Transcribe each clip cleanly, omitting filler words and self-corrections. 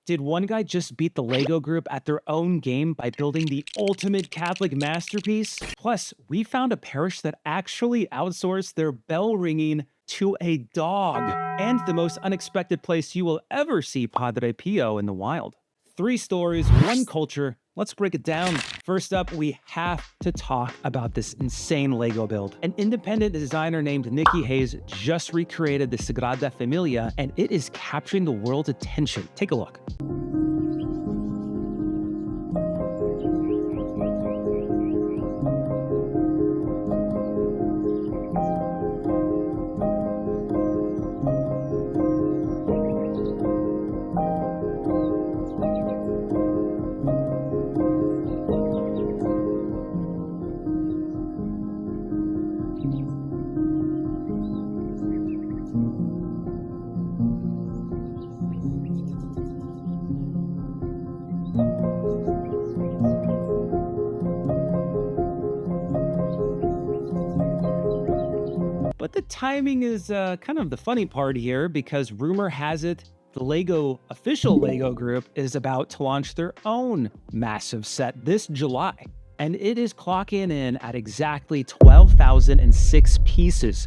Did one guy just beat the Lego group at their own game by building the ultimate Catholic masterpiece? Plus, we found a parish that actually outsourced their bell ringing to a dog, and the most unexpected place you will ever see Padre Pio in the wild. 3 stories, 1 culture. Let's break it down. First up, we have to talk about this insane Lego build. An independent designer named Nicky Heys just recreated the Sagrada Familia, and it is capturing the world's attention. Take a look. But the timing is kind of the funny part here, because rumor has it the official Lego group is about to launch their own massive set this July. And it is clocking in at exactly 12,006 pieces.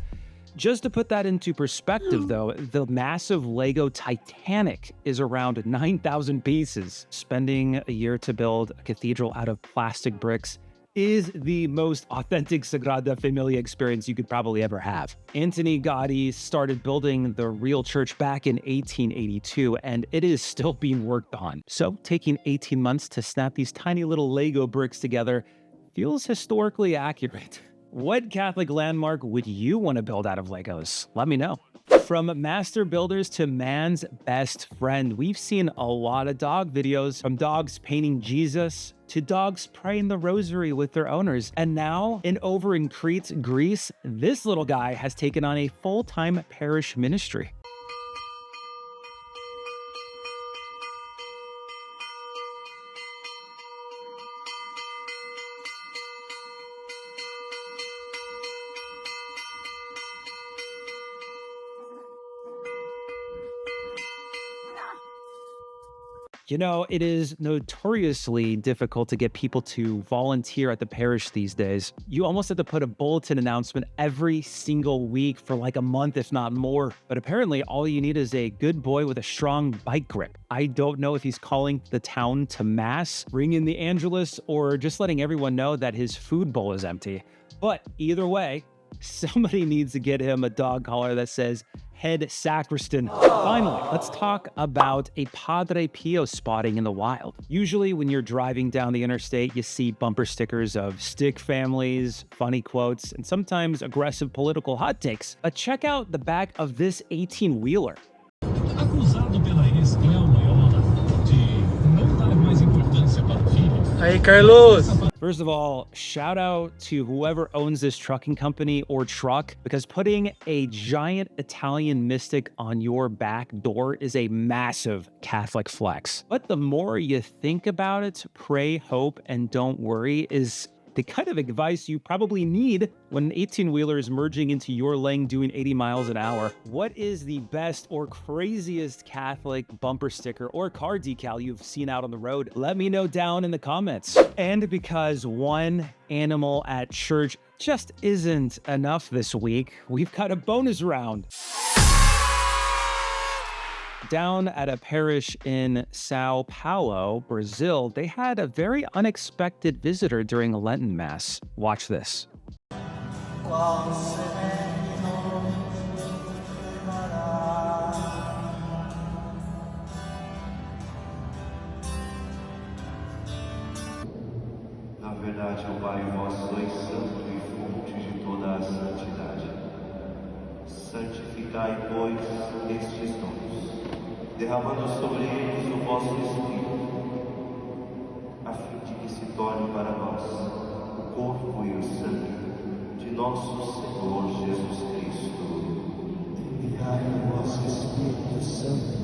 Just to put that into perspective, though, the massive Lego Titanic is around 9,000 pieces. Spending a year to build a cathedral out of plastic bricks is the most authentic Sagrada Familia experience you could probably ever have. Antoni Gaudi started building the real church back in 1882, and it is still being worked on. So taking 18 months to snap these tiny little Lego bricks together feels historically accurate. What Catholic landmark would you want to build out of Legos? Let me know. From master builders to man's best friend, we've seen a lot of dog videos, from dogs painting Jesus to dogs praying the rosary with their owners. And now, over in Crete, Greece, this little guy has taken on a full-time parish ministry. You know, it is notoriously difficult to get people to volunteer at the parish these days. You almost have to put a bulletin announcement every single week for like a month, if not more. But apparently all you need is a good boy with a strong bike grip. I don't know if he's calling the town to mass, ringing the Angelus, or just letting everyone know that his food bowl is empty. But either way, somebody needs to get him a dog collar that says Head Sacristan. Finally, let's talk about a Padre Pio spotting in the wild. Usually when you're driving down the interstate, you see bumper stickers of stick families, funny quotes, and sometimes aggressive political hot takes. But check out the back of this 18-wheeler. Acusado pela ex-Cleomaiona de não dar mais importância para o filho. Aí, Carlos! First of all, shout out to whoever owns this trucking company or truck, because putting a giant Italian mystic on your back door is a massive Catholic flex. But the more you think about it, pray, hope, and don't worry is the kind of advice you probably need when an 18-wheeler is merging into your lane doing 80 miles an hour. What is the best or craziest Catholic bumper sticker or car decal you've seen out on the road? Let me know down in the comments. And because one animal at church just isn't enough this week, we've got a bonus round. Down at a parish in Sao Paulo, Brazil, they had a very unexpected visitor during a Lenten Mass. Watch this. Na verdade, ó Pai, vós sois santo e fonte de toda a santidade. Santificai, pois, estes dons, derramando sobre eles o vosso Espírito, a fim de que se torne para nós o corpo e o sangue de nosso Senhor Jesus Cristo. Enviai o vosso Espírito Santo.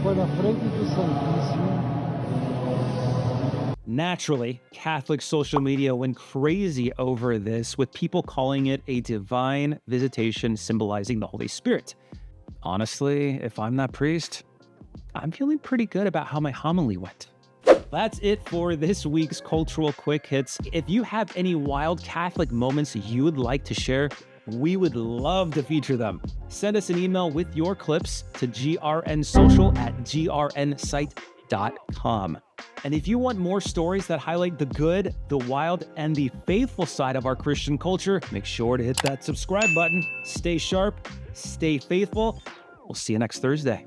foi na frente do Santíssimo. Naturally, Catholic social media went crazy over this, with people calling it a divine visitation symbolizing the Holy Spirit. Honestly, if I'm that priest, I'm feeling pretty good about how my homily went. That's it for this week's Cultural Quick Hits. If you have any wild Catholic moments you would like to share, we would love to feature them. Send us an email with your clips to grnsocial@grnsite.com. And if you want more stories that highlight the good, the wild, and the faithful side of our Christian culture, make sure to hit that subscribe button. Stay sharp, stay faithful. We'll see you next Thursday.